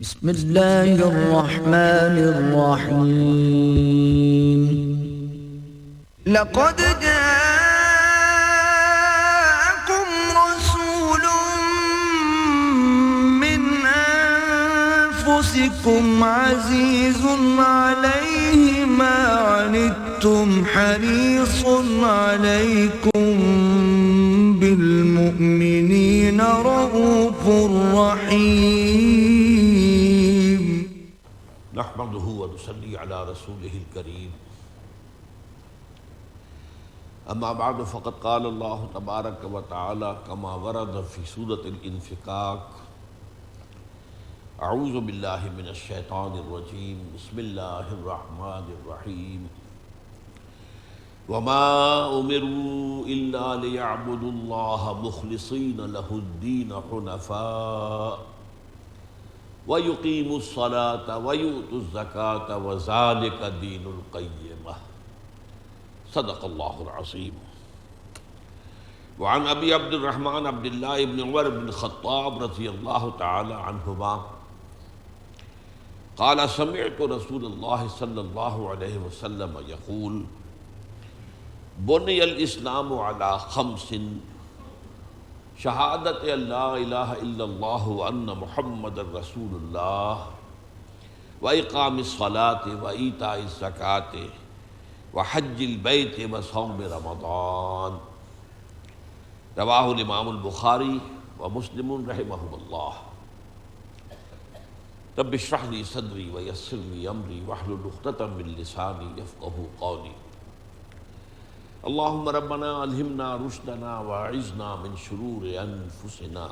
بسم الله الرحمن الرحيم. لقد جاءكم رسول من أنفسكم عزيز عليه ما عنتم حريص عليكم بالمؤمنين رؤوف رحيم. نحمده ونصلي على رسوله الكريم. اما بعد فقد قال الله تبارك وتعالى كما ورد في سورة الانفكاك: اعوذ بالله من الشيطان الرجيم بسم الله الرحمن الرحيم. وما امروا الا ليعبدوا الله مخلصين له الدين حنفاء وَيُقِيمُوا الصَّلَاةَ وَيُؤْتُوا الزَّكَاةَ وَذَلِكَ دِينُ الْقَيِّمَةِ. صدق اللہ العظیم. وعن ابی عبد الرحمن عبد اللہ بن عمر بن الخطاب رضی اللہ تعالی عنہما قال سمعت رسول اللہ صلی اللہ علیہ وسلم یقول: بنی الاسلام علی خمس: شہادت لا الہ الا اللہ وان محمد رسول اللہ، واقام الصلاۃ وایتاء الزکاۃ وحج البیت وصوم رمضان. رواہ الامام البخاری ومسلم رحمہم اللہ. رب اشرح لی صدری ویسر لی امری واحلل عقدۃ من لسانی یفقہوا قولی. اللہم ربنا الہمنا رشدنا واعذنا من شرور انفسنا.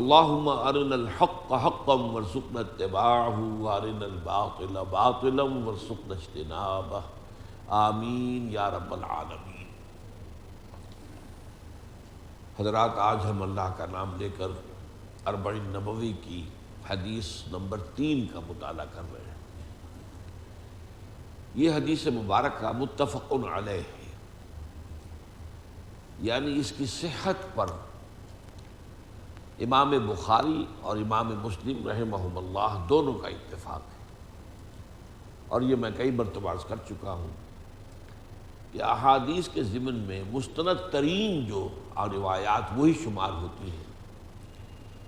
اللہم ارنا الحق حقا وارزقنا اتباعہ وارنا الباطل باطلا وارزقنا اجتنابہ. آمین یا رب العالمین. حضرات، آج ہم اللہ کا نام لے کر اربعین نبوی کی حدیث نمبر 3 کا مطالعہ کر رہے ہیں. یہ حدیث مبارکہ متفق علیہ ہے، یعنی اس کی صحت پر امام بخاری اور امام مسلم رحمہم اللہ دونوں کا اتفاق ہے. اور یہ میں کئی مرتبہ عرض کر چکا ہوں کہ احادیث کے ضمن میں مستند ترین جو روایات وہی شمار ہوتی ہیں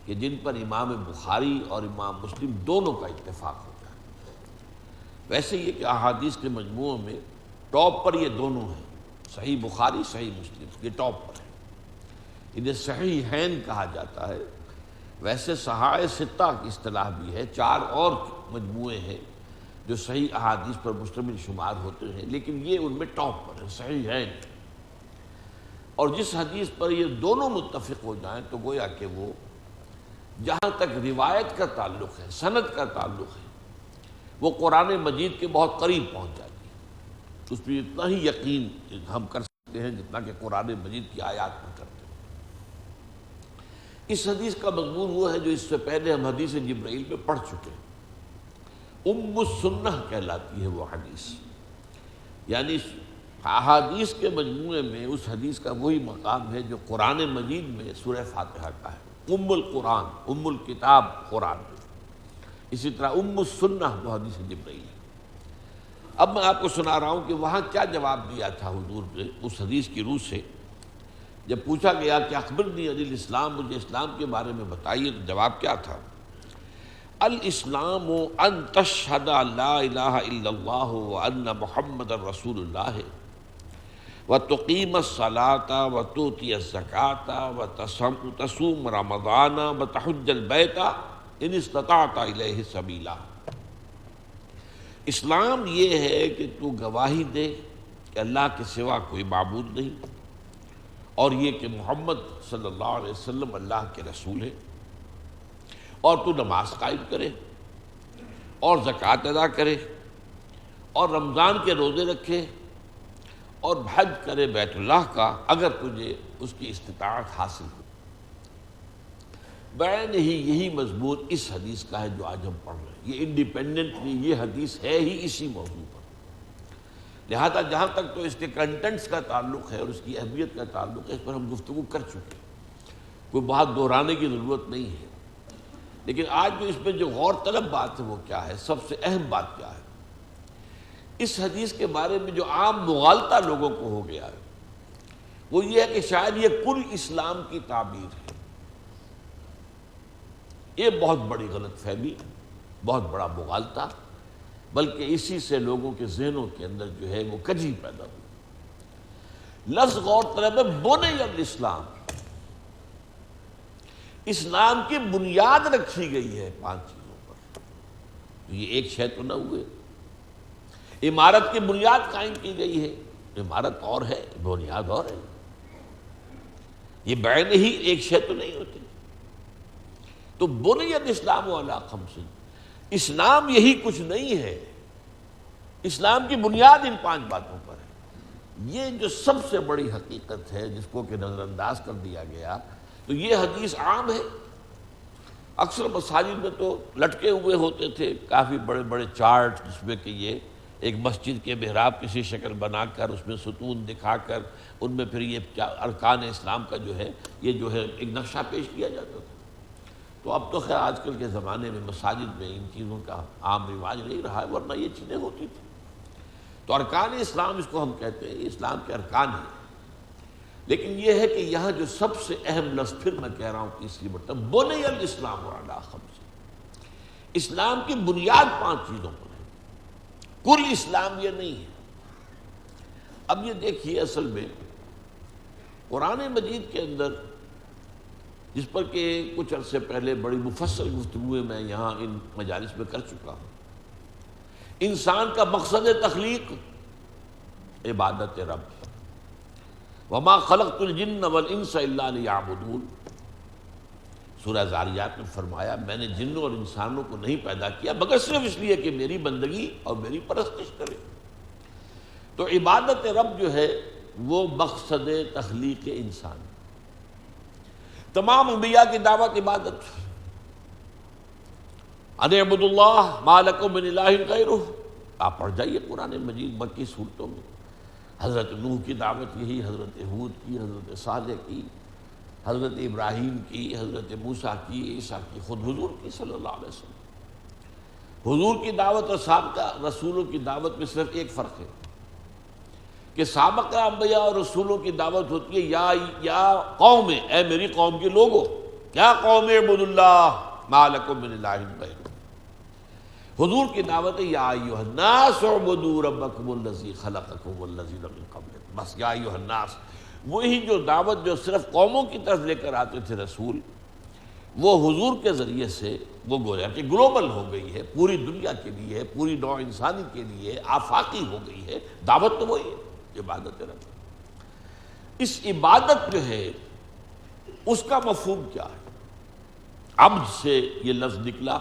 کہ جن پر امام بخاری اور امام مسلم دونوں کا اتفاق ہوتا ہے. ویسے یہ کہ احادیث کے مجموعوں میں ٹاپ پر یہ دونوں ہیں، صحیح بخاری صحیح مسلم، یہ ٹاپ پر ہیں. انہیں صحیحین کہا جاتا ہے. ویسے صحائح ستہ کی اصطلاح بھی ہے، 4 اور مجموعے ہیں جو صحیح احادیث پر مشتمل شمار ہوتے ہیں، لیکن یہ ان میں ٹاپ پر ہے، صحیحین. اور جس حدیث پر یہ دونوں متفق ہو جائیں تو گویا کہ وہ جہاں تک روایت کا تعلق ہے، سند کا تعلق ہے، وہ قرآن مجید کے بہت قریب پہنچ جاتی ہے. اس پر اتنا ہی یقین ہم کر سکتے ہیں جتنا کہ قرآن مجید کی آیات پر کرتے ہیں. اس حدیث کا مضمون وہ ہے جو اس سے پہلے ہم حدیث جبرائیل میں پڑھ چکے ہیں. ام السنہ کہلاتی ہے وہ حدیث، یعنی احادیث کے مجموعے میں اس حدیث کا وہی مقام ہے جو قرآن مجید میں سورہ فاتحہ کا ہے. ام القرآن، ام الکتاب قرآن. اسی طرح ام السنہ وہ حدیث جبرائیل ہے. اب میں آپ کو سنا رہا ہوں کہ وہاں کیا جواب دیا تھا حضور نے اس حدیث کی روح سے. جب پوچھا گیا کہ اخبرنی عن الاسلام، مجھے اسلام کے بارے میں بتائیے، تو جواب کیا تھا؟ الاسلام ان تشہد لا الہ الا اللہ وان محمد رسول اللہ وتقیم الصلاۃ وتؤتی الزکاۃ وتصوم رمضان وتحج البیت ان استطعت الیہ سبیلا. اسلام یہ ہے کہ تو گواہی دے کہ اللہ کے سوا کوئی معبود نہیں، اور یہ کہ محمد صلی اللہ علیہ وسلم اللہ کے رسول ہے، اور تو نماز قائم کرے اور زکوٰۃ ادا کرے اور رمضان کے روزے رکھے اور حج کرے بیت اللہ کا اگر تجھے اس کی استطاعت حاصل ہو. بین ہی یہی مضمون اس حدیث کا ہے جو آج ہم پڑھ رہے ہیں. یہ انڈیپینڈنٹلی یہ حدیث ہے ہی اسی موضوع پر. لہذا جہاں تک تو اس کے کنٹینٹس کا تعلق ہے اور اس کی اہمیت کا تعلق ہے، اس پر ہم گفتگو کر چکے ہیں، کوئی بہت دہرانے کی ضرورت نہیں ہے. لیکن آج جو اس میں جو غور طلب بات ہے وہ کیا ہے، سب سے اہم بات کیا ہے؟ اس حدیث کے بارے میں جو عام مغالطہ لوگوں کو ہو گیا ہے وہ یہ ہے کہ شاید یہ کل اسلام کی تعبیر ہے۔ یہ بہت بڑی غلط فہمی، بہت بڑا مغالطہ، بلکہ اسی سے لوگوں کے ذہنوں کے اندر جو ہے وہ کجی پیدا ہوئی۔ لفظ غور طلب ہے بنی الاسلام، اسلام کی بنیاد رکھی گئی ہے 5 چیزوں پر۔ تو یہ ایک شے تو نہ ہوئے، عمارت کی بنیاد قائم کی گئی ہے، عمارت اور ہے، بنیاد اور ہے، یہ بعین ہی ایک شے تو نہیں ہوتی۔ تو بنی الاسلام علی 5، اسلام یہی کچھ نہیں ہے، اسلام کی بنیاد ان 5 باتوں پر ہے۔ یہ جو سب سے بڑی حقیقت ہے جس کو کہ نظر انداز کر دیا گیا، تو یہ حدیث عام ہے۔ اکثر مساجد میں تو لٹکے ہوئے ہوتے تھے کافی بڑے بڑے چارٹ، جس میں کہ یہ ایک مسجد کے محراب کسی شکل بنا کر اس میں ستون دکھا کر ان میں پھر یہ ارکان اسلام کا جو ہے ایک نقشہ پیش کیا جاتا تھا۔ تو اب تو خیر آج کل کے زمانے میں مساجد میں ان چیزوں کا عام رواج نہیں رہا ہے، ورنہ یہ چیزیں ہوتی تھیں۔ تو ارکان اسلام اس کو ہم کہتے ہیں، اسلام کے ارکان ہیں۔ لیکن یہ ہے کہ یہاں جو سب سے اہم لفظ پھر میں کہہ رہا ہوں تیسری مرتبہ، بنی الاسلام علی 5، اسلام کی بنیاد 5 چیزوں پر ہے، کل اسلام یہ نہیں ہے۔ اب یہ دیکھیے، اصل میں قرآن مجید کے اندر، جس پر کہ کچھ عرصے پہلے بڑی مفصل گفتگویں میں یہاں ان مجالس میں کر چکا ہوں، انسان کا مقصد تخلیق عبادت رب، وما خلقت الجن والانس الا لیعبدون۔ سورہ ذاریات میں فرمایا میں نے جنوں اور انسانوں کو نہیں پیدا کیا مگر صرف اس لیے کہ میری بندگی اور میری پرستش کرے۔ تو عبادت رب جو ہے وہ مقصد تخلیق انسان۔ تمام انبیاء کی دعوت عبادت، ان اعبدوا اللہ ما لکم من الہ غیرہ۔ آپ پڑھ جائیے قرآن مجید مکی صورتوں میں، حضرت نوح کی دعوت یہی، حضرت ہود کی، حضرت صالح کی، حضرت ابراہیم کی، حضرت موسیٰ کی، عیسیٰ کی، خود حضور کی صلی اللہ علیہ وسلم۔ حضور کی دعوت اور سابقہ رسولوں کی دعوت میں صرف ایک فرق ہے کہ سابقہ انبیاء اور رسولوں کی دعوت ہوتی ہے یا قوم، اے میری قوم کے لوگوں، یا قوم اعبدوا اللہ ما لکم من الہ غیرہ۔ حضور کی دعوت ہے یا ایھا الناس اعبدوا ربکم الذی خلقکم والذین من قبلکم۔ بس یا ایھا الناس، وہی جو دعوت جو صرف قوموں کی طرف لے کر آتے تھے رسول، وہ حضور کے ذریعے سے وہ گویا کہ گلوبل ہو گئی ہے، پوری دنیا کے لیے، پوری نوع انسانی کے لیے آفاقی ہو گئی ہے۔ دعوت تو وہی ہے، عبادت رب۔ اس عبادت جو ہے اس کا مفہوم کیا ہے؟ عبد سے یہ لفظ نکلا،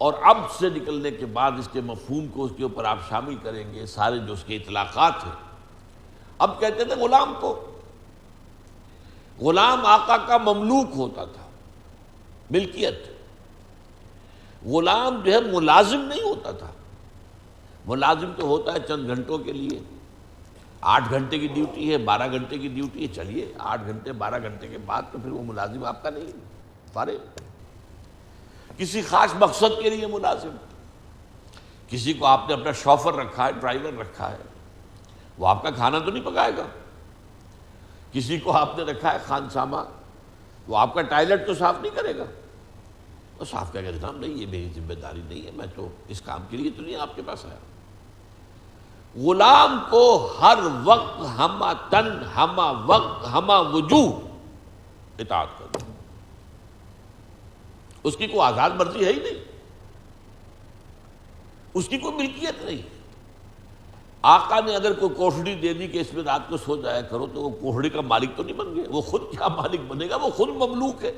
اور عبد سے نکلنے کے بعد اس کے مفہوم کو اس کے اوپر آپ شامل کریں گے سارے جو اس کے اطلاقات ہیں۔ اب کہتے تھے غلام کو، غلام آقا کا مملوک ہوتا تھا، ملکیت۔ غلام جو ہے ملازم نہیں ہوتا تھا، ملازم تو ہوتا ہے چند گھنٹوں کے لیے، 8 گھنٹے کی ڈیوٹی ہے، 12 گھنٹے کی ڈیوٹی ہے، چلیے 8 گھنٹے 12 گھنٹے کے بعد تو پھر وہ ملازم آپ کا نہیں، فارغ۔ کسی خاص مقصد کے لیے ملازم، کسی کو آپ نے اپنا شوفر رکھا ہے، ڈرائیور رکھا ہے، وہ آپ کا کھانا تو نہیں پکائے گا۔ کسی کو آپ نے رکھا ہے خانسامہ، وہ آپ کا ٹائلٹ تو صاف نہیں کرے گا، وہ صاف کہے گا جناب نہیں یہ میری ذمہ داری نہیں ہے، میں تو اس کام کے لیے تو نہیں آپ کے پاس آیا۔ غلام کو ہر وقت ہمہ تن ہمہ وقت ہمہ وجوہ اطاعت کرو، اس کی کوئی آزاد مرضی ہے ہی نہیں، اس کی کوئی ملکیت نہیں۔ آقا نے اگر کوئی کوٹھڑی دے دی کہ اس میں رات کو سو جایا کرو، تو وہ کوٹھڑی کا مالک تو نہیں بن گیا، وہ خود کیا مالک بنے گا، وہ خود مملوک ہے۔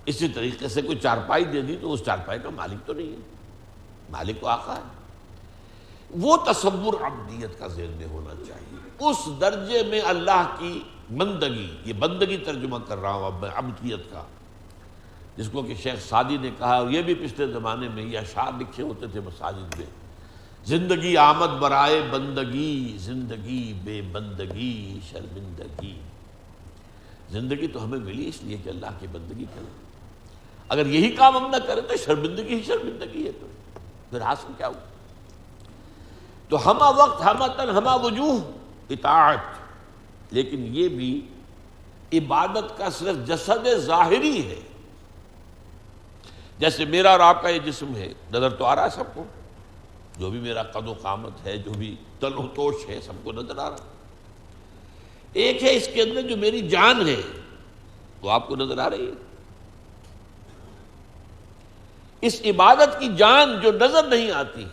اسی طریقے سے کوئی چارپائی دے دی تو اس چارپائی کا مالک تو نہیں ہے، مالک تو آقا ہے۔ وہ تصور عبدیت کا ذہن میں ہونا چاہیے، اس درجے میں اللہ کی بندگی، یہ بندگی ترجمہ کر رہا ہوں اب میں عبدیت کا، جس کو کہ شیخ سعدی نے کہا، اور یہ بھی پچھلے زمانے میں یہ اشعار لکھے ہوتے تھے مساجد میں، زندگی آمد برائے بندگی، زندگی بے بندگی شرمندگی۔ زندگی تو ہمیں ملی اس لیے کہ اللہ کی بندگی کریں. اگر یہی کام ہم نہ کریں تو شرمندگی ہی شرمندگی ہے. تو پھر حاصل کیا ہو؟ تو ہمہ وقت ہمہ تن ہمہ وجوہ اطاعت، لیکن یہ بھی عبادت کا صرف جسد ظاہری ہے. جیسے میرا اور آپ کا یہ جسم ہے، نظر تو آ رہا ہے سب کو، جو بھی میرا قد و قامت ہے، جو بھی تن و توش ہے، سب کو نظر آ رہا. ایک ہے اس کے اندر جو میری جان ہے، وہ آپ کو نظر آ رہی ہے. اس عبادت کی جان جو نظر نہیں آتی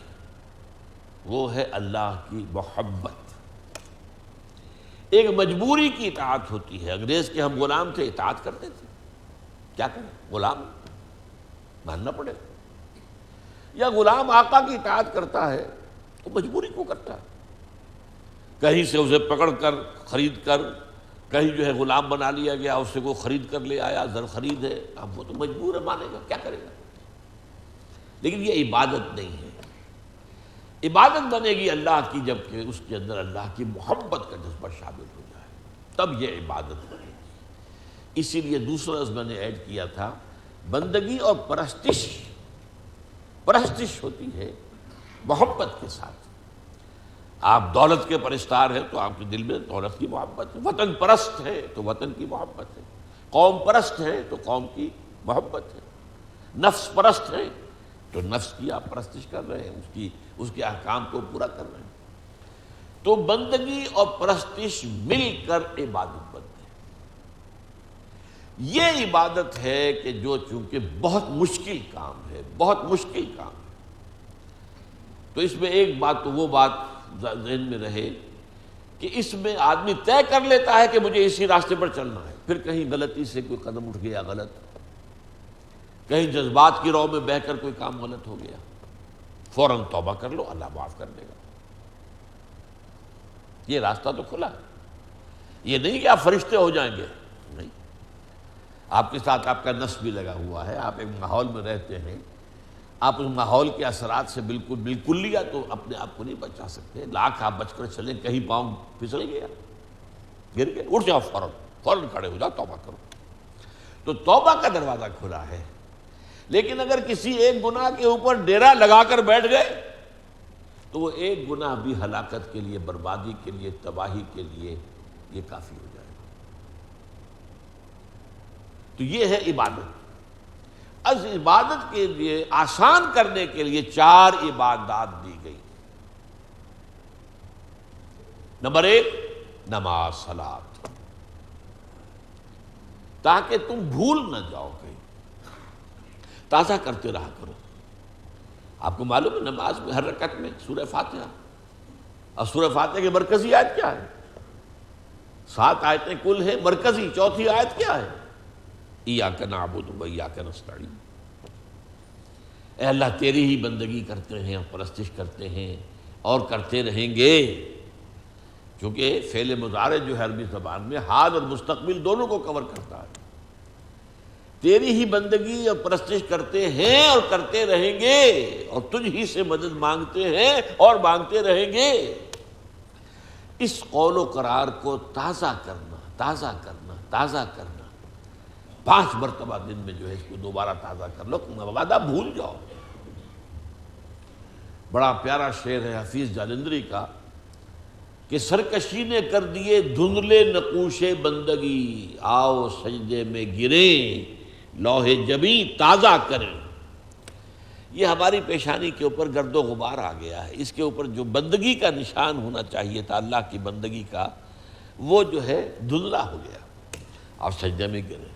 وہ ہے اللہ کی محبت. ایک مجبوری کی اطاعت ہوتی ہے. انگریز کے ہم غلام تھے، اطاعت کرتے تھے، کیا کریں، غلام ماننا پڑے. یا غلام آقا کی اطاعت کرتا ہے تو مجبوری کو کرتا ہے. کہیں سے اسے پکڑ کر خرید کر کہیں جو ہے غلام بنا لیا گیا، اس سے کو خرید کر لے آیا، زر خرید ہے، اب وہ تو مجبور ہے، مانے گا، کیا کرے گا. لیکن یہ عبادت نہیں ہے. عبادت بنے گی اللہ کی جب کہ اس کے اندر اللہ کی محبت کا جذبہ شامل ہو جائے، تب یہ عبادت بنے گی. اسی لیے دوسرا لفظ میں نے ایڈ کیا تھا، بندگی اور پرستش. پرستش ہوتی ہے محبت کے ساتھ. آپ دولت کے پرستار ہیں تو آپ کے دل میں دولت کی محبت ہے. وطن پرست ہے تو وطن کی محبت ہے. قوم پرست ہے تو قوم کی محبت ہے. نفس پرست ہے تو نفس کی آپ پرستش کر رہے ہیں، اس کے احکام کو پورا کر رہے ہیں. تو بندگی اور پرستش مل کر عبادت بنتے ہیں. یہ عبادت ہے کہ جو چونکہ بہت مشکل کام ہے، بہت مشکل کام ہے. تو اس میں ایک بات تو وہ بات ذہن میں رہے کہ اس میں آدمی طے کر لیتا ہے کہ مجھے اسی راستے پر چلنا ہے، پھر کہیں غلطی سے کوئی قدم اٹھ گیا غلط، کہیں جذبات کی رو میں بہہ کر کوئی کام غلط ہو گیا، فوراً توبہ کر لو، اللہ معاف کر دے گا. یہ راستہ تو کھلا ہے. یہ نہیں کہ آپ فرشتے ہو جائیں گے، نہیں. آپ کے ساتھ آپ کا نفس بھی لگا ہوا ہے، آپ ایک ماحول میں رہتے ہیں، آپ اس ماحول کے اثرات سے بالکل لیا تو اپنے آپ کو نہیں بچا سکتے. لاکھ آپ بچ کر چلیں، کہیں پاؤں پھسل گیا، گر گئے، اٹھ جاؤ، فوراً کھڑے ہو جاؤ، توبہ کرو. تو توبہ کا دروازہ کھلا ہے. لیکن اگر کسی ایک گناہ کے اوپر ڈیرا لگا کر بیٹھ گئے تو وہ ایک گناہ بھی ہلاکت کے لیے، بربادی کے لیے، تباہی کے لیے یہ کافی ہو جائے گا. تو یہ ہے عبادت. از عبادت کے لیے آسان کرنے کے لیے 4 عبادات دی گئی. نمبر 1 نماز، صلاۃ، تاکہ تم بھول نہ جاؤ، کہیں تازہ کرتے رہا کرو. آپ کو معلوم ہے نماز میں ہر رکعت میں سورہ فاتحہ، اور سورہ فاتحہ کی مرکزی آیت کیا ہے؟ 7 آیتیں کل ہیں، مرکزی 4تھی آیت کیا ہے؟ ایاک نعبد و ایاک نستعین. اے اللہ تیری ہی بندگی کرتے ہیں اور پرستش کرتے ہیں اور کرتے رہیں گے. کیونکہ فعل مضارع جو ہے عربی زبان میں حال اور مستقبل دونوں کو کور کرتا ہے. تیری ہی بندگی اور پرستش کرتے ہیں اور کرتے رہیں گے، اور تجھ ہی سے مدد مانگتے ہیں اور مانگتے رہیں گے. اس قول و قرار کو تازہ کرنا، تازہ کرنا، تازہ کرنا. 5 مرتبہ دن میں جو ہے اس کو دوبارہ تازہ کر لو، وعدہ بھول جاؤ. بڑا پیارا شعر ہے حفیظ جالندری کا کہ سرکشی نے کر دیے دھندلے نقوش بندگی، آؤ سجدے میں گریں لوح جبیں تازہ کریں. یہ ہماری پیشانی کے اوپر گرد و غبار آ گیا ہے. اس کے اوپر جو بندگی کا نشان ہونا چاہیے تھا اللہ کی بندگی کا، وہ جو ہے دھندلا ہو گیا. اور سجدے میں گریں،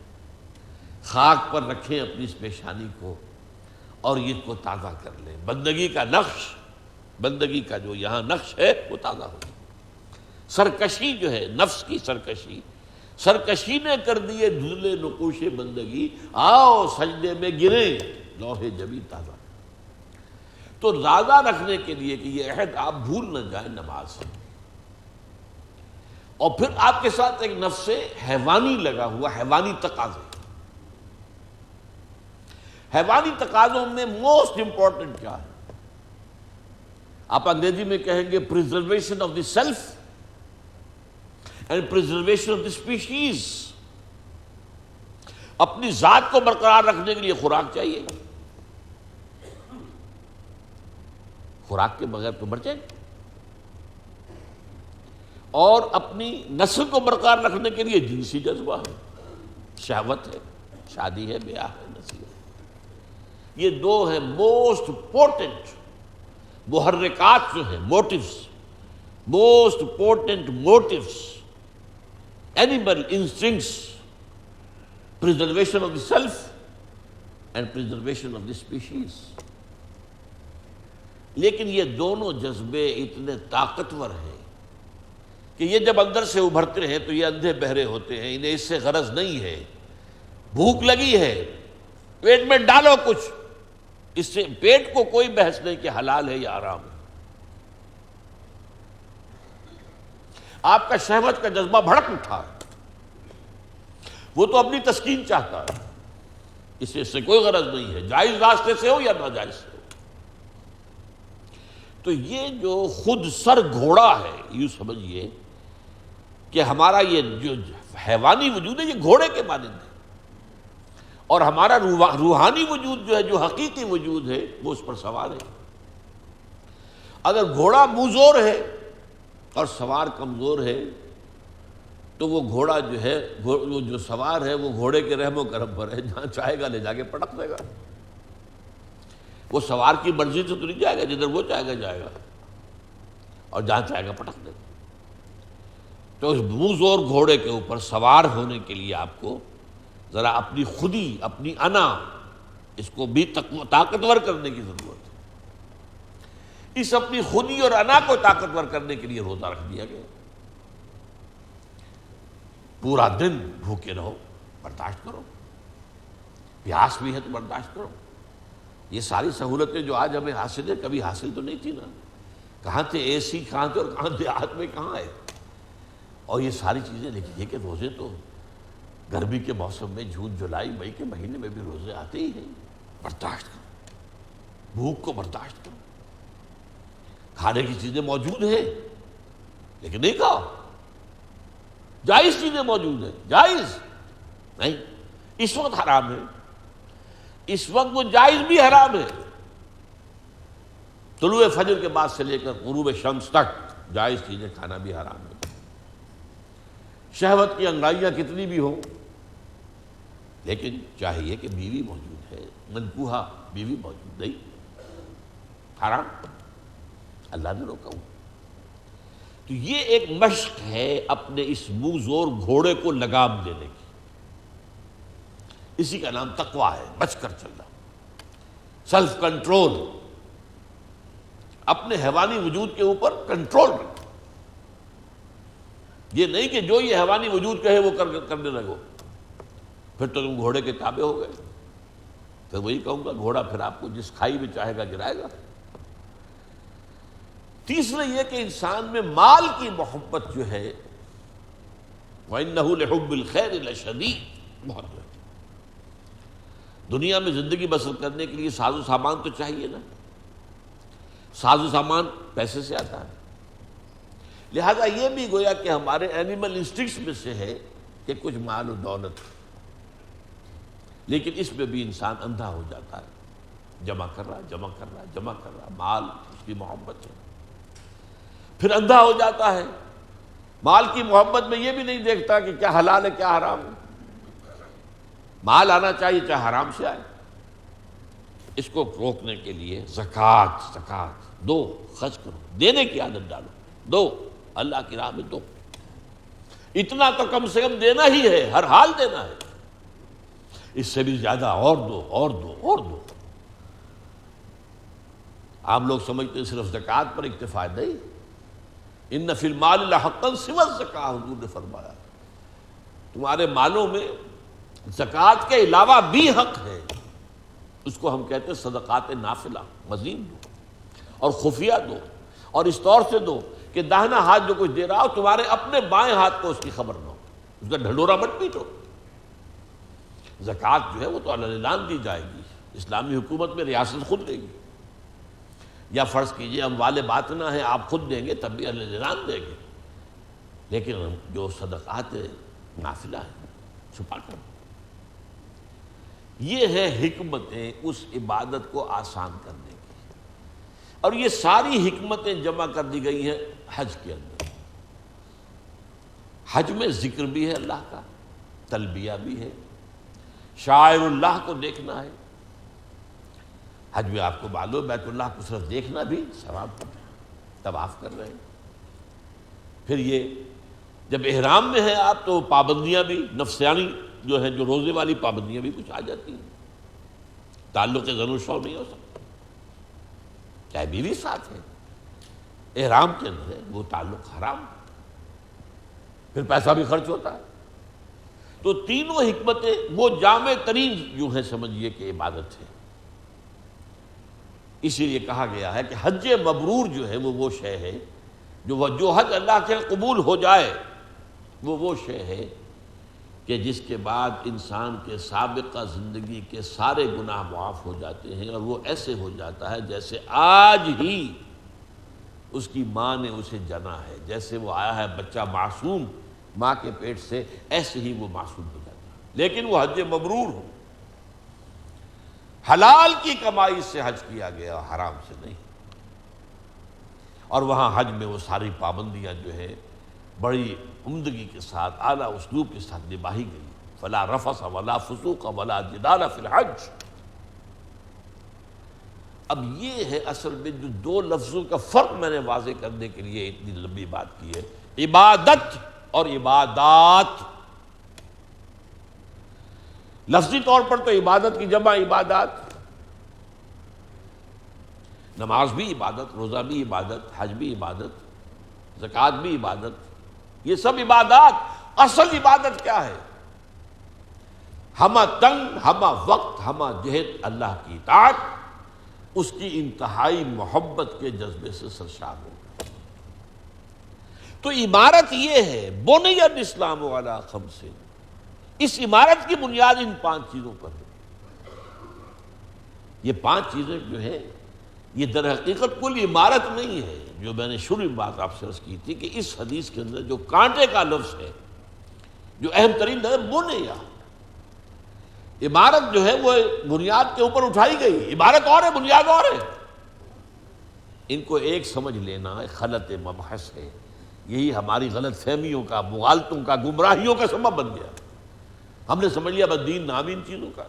خاک پر رکھیں اپنی اس پیشانی کو اور یہ کو تازہ کر لیں. بندگی کا نقش، بندگی کا جو یہاں نقش ہے وہ تازہ ہو. سرکشی جو ہے نفس کی سرکشی، سرکشی نے کر دیے دھندلے نقوش بندگی، آؤ سجدے میں گریں لوح جبیں تازہ. تو تازہ رکھنے کے لیے کہ یہ عہد آپ بھول نہ جائیں نماز سے. اور پھر آپ کے ساتھ ایک نفس حیوانی لگا ہوا، حیوانی تقاضے. حیوانی تقاضوں میں موسٹ امپورٹنٹ کیا ہے؟ آپ انگریزی میں کہیں گے preservation of the self and preservation of the species. اپنی ذات کو برقرار رکھنے کے لیے خوراک چاہیے، خوراک کے بغیر تو مر جائیں گے، اور اپنی نسل کو برقرار رکھنے کے لیے جنسی جذبہ ہے، شہوت ہے، شادی ہے، بیاہ ہے، نسل ہے۔ یہ دو ہیں موسٹ پورٹنٹ محرکات جو ہیں، motives, most important motives, animal instincts, preservation of the self and preservation of the species۔ لیکن یہ دونوں جذبے اتنے طاقتور ہیں کہ یہ جب اندر سے ابھرتے ہیں تو یہ اندھے بہرے ہوتے ہیں، انہیں اس سے غرض نہیں ہے، بھوک لگی ہے پیٹ میں ڈالو کچھ، اس سے پیٹ کو کوئی بحث نہیں کہ حلال ہے یا حرام ہے۔ آپ کا شہوت کا جذبہ بھڑک اٹھا ہے، وہ تو اپنی تسکین چاہتا ہے، اس سے کوئی غرض نہیں ہے، جائز راستے سے ہو یا ناجائز سے ہو۔ تو یہ جو خود سر گھوڑا ہے، یوں سمجھیے کہ ہمارا یہ جو حیوانی وجود ہے یہ گھوڑے کے مانند ہے، اور ہمارا روحانی وجود جو ہے، جو حقیقی وجود ہے، وہ اس پر سوار ہے۔ اگر گھوڑا منہ ہے اور سوار کمزور ہے تو وہ گھوڑا جو ہے، وہ جو سوار ہے، وہ گھوڑے کے رحم و کرم پر ہے، جہاں چاہے گا لے جا کے پٹک دے گا۔ وہ سوار کی مرضی سے تو نہیں جائے گا، جدھر وہ چاہے گا جائے گا، اور جہاں چاہے گا پٹک دے گا۔ تو اس منہ گھوڑے کے اوپر سوار ہونے کے لیے آپ کو ذرا اپنی خودی، اپنی انا، اس کو بھی طاقتور کرنے کی ضرورت ہے۔ اس اپنی خودی اور انا کو طاقتور کرنے کے لیے روزہ رکھ دیا گیا۔ پورا دن بھوکے رہو، برداشت کرو، پیاس بھی ہے تو برداشت کرو۔ یہ ساری سہولتیں جو آج ہمیں حاصل ہے، کبھی حاصل تو نہیں تھی نا۔ کہاں تھے اے سی، کہاں تھے، اور کہاں دیہات میں کہاں ہے، اور یہ ساری چیزیں دیکھیے کہ روزے تو گرمی کے موسم میں جون جولائی مئی کے مہینے میں بھی روزے آتے ہی ہیں۔ برداشت کرو، بھوک کو برداشت کرو، کھانے کی چیزیں موجود ہیں لیکن نہیں کھاؤ، جائز چیزیں موجود ہیں، جائز نہیں، اس وقت حرام ہے، اس وقت وہ جائز بھی حرام ہے۔ طلوع فجر کے بعد سے لے کر غروب شمس تک جائز چیزیں کھانا بھی حرام ہے۔ شہوت کی انگڑائیاں کتنی بھی ہوں، لیکن چاہیے کہ بیوی موجود ہے، منکوحہ بیوی موجود نہیں، حرام، اللہ نے روکا ہوا۔ تو یہ ایک مشق ہے اپنے اس منہ زور گھوڑے کو لگام دینے کی، اسی کا نام تقویٰ ہے، بچ کر چلنا، سیلف کنٹرول، اپنے حیوانی وجود کے اوپر کنٹرول رکھنا۔ یہ نہیں کہ جو یہ حیوانی وجود کہے وہ کرنے لگو، پھر تو تم گھوڑے کے تابع ہو گئے۔ پھر وہی کہوں گا، گھوڑا پھر آپ کو جس کھائی میں چاہے گا گرائے گا۔ تیسرا یہ کہ انسان میں مال کی محبت جو ہے، وَإِنَّهُ لِحُبِّ الْخَيْرِ لَشَدِيدٌ، بہت ہے۔ دنیا میں زندگی بسر کرنے کے لیے ساز و سامان تو چاہیے نا، ساز و سامان پیسے سے آتا ہے، لہذا یہ بھی گویا کہ ہمارے اینیمل انسٹنکٹس میں سے ہے کہ کچھ مال و دولت، لیکن اس میں بھی انسان اندھا ہو جاتا ہے، جمع کر رہا، جمع کر رہا، جمع کر رہا، مال اس کی محبت ہے، پھر اندھا ہو جاتا ہے۔ مال کی محبت میں یہ بھی نہیں دیکھتا کہ کیا حلال ہے کیا حرام ہے۔ مال آنا چاہیے چاہے حرام سے آئے، اس کو روکنے کے لیے زکوٰۃ دو، خرچ کرو، دینے کی عادت ڈالو، دو، اللہ کی راہ میں دو، اتنا تو کم سے کم دینا ہی ہے، ہر حال دینا ہے، اس سے بھی زیادہ اور دو اور دو اور دو۔ آپ لوگ سمجھتے ہیں صرف زکوٰۃ پر اکتفا نہیں، ان فی المال لحقا سوی الزکوٰۃ، حضور نے فرمایا تمہارے مالوں میں زکوٰۃ کے علاوہ بھی حق ہے، اس کو ہم کہتے ہیں صدقات نافلہ، مزید دو اور خفیہ دو، اور اس طور سے دو کہ داہنا ہاتھ جو کچھ دے رہا ہو تمہارے اپنے بائیں ہاتھ کو اس کی خبر نہ ہو، اس کا ڈھنڈورا مت پیٹو۔ زکوٰۃ جو ہے وہ تو اعلان دی جائے گی، اسلامی حکومت میں ریاست خود دے گی، یا فرض کیجئے اموال باطنہ ہیں آپ خود دیں گے تب بھی اعلان دیں گے، لیکن جو صدقات نافلہ ہیں چھپا کر، یہ ہے حکمتیں اس عبادت کو آسان کرنے کی، اور یہ ساری حکمتیں جمع کر دی گئی ہیں حج کے اندر۔ حج میں ذکر بھی ہے اللہ کا، تلبیہ بھی ہے، شاعر اللہ کو دیکھنا ہے۔ حج میں آپ کو معلوم ہے بیت اللہ کو صرف دیکھنا بھی ثواب ہے، طواف کر رہے ہیں۔ پھر یہ جب احرام میں ہیں آپ تو پابندیاں بھی نفسیانی جو ہیں، جو روزے والی پابندیاں بھی کچھ آ جاتی ہیں۔ تعلق زن و شوہر نہیں ہو سکتا، چاہے بیوی ساتھ ہے، احرام کے اندر ہے، وہ تعلق حرام، پھر پیسہ بھی خرچ ہوتا ہے۔ تو تینوں حکمتیں وہ جامع ترین جو ہے سمجھیے کہ عبادت ہے۔ اسی لیے کہا گیا ہے کہ حج مبرور جو ہے وہ شے ہے جو حج اللہ کے قبول ہو جائے، وہ شے ہے کہ جس کے بعد انسان کے سابقہ زندگی کے سارے گناہ معاف ہو جاتے ہیں، اور وہ ایسے ہو جاتا ہے جیسے آج ہی اس کی ماں نے اسے جنا ہے، جیسے وہ آیا ہے بچہ معصوم ماں کے پیٹ سے، ایسے ہی وہ معصوم ہو جاتا ہے۔ لیکن وہ حج مبرور ہو، حلال کی کمائی سے حج کیا گیا، حرام سے نہیں۔ اور وہاں حج میں وہ ساری پابندیاں جو ہے بڑی عمدگی کے ساتھ، اعلیٰ اسلوب کے ساتھ نباہی گئی۔ فلا رفث ولا فسوق ولا جدال فی الحج۔ اب یہ ہے اصل میں جو دو لفظوں کا فرق میں نے واضح کرنے کے لیے اتنی لمبی بات کی ہے، عبادت اور عبادات۔ لفظی طور پر تو عبادت کی جمع عبادات، نماز بھی عبادت، روزہ بھی عبادت، حج بھی عبادت، زکوٰۃ بھی عبادت، یہ سب عبادات۔ اصل عبادت کیا ہے؟ ہمہ تنگ، ہمہ وقت، ہمہ جہت اللہ کی اطاعت، اس کی انتہائی محبت کے جذبے سے سرشار ہوگا۔ تو عمارت یہ ہے، بنی الاسلام علی خمس، اس عمارت کی بنیاد ان 5 چیزوں پر ہے۔ یہ 5 چیزیں جو ہیں یہ در حقیقت کوئی عمارت نہیں ہے، جو میں نے شروع میں بات آپ سے عرض کی تھی کہ اس حدیث کے اندر جو کانٹے کا لفظ ہے، جو اہم ترین ہے بنیا، عمارت جو ہے وہ بنیاد کے اوپر اٹھائی گئی، عمارت اور ہے بنیاد اور ہے۔ ان کو ایک سمجھ لینا غلط مبحث ہے، یہی ہماری غلط فہمیوں کا، مغالطوں کا، گمراہیوں کا سبب بن گیا۔ ہم نے سمجھ لیا بس دین نام ان چیزوں کا،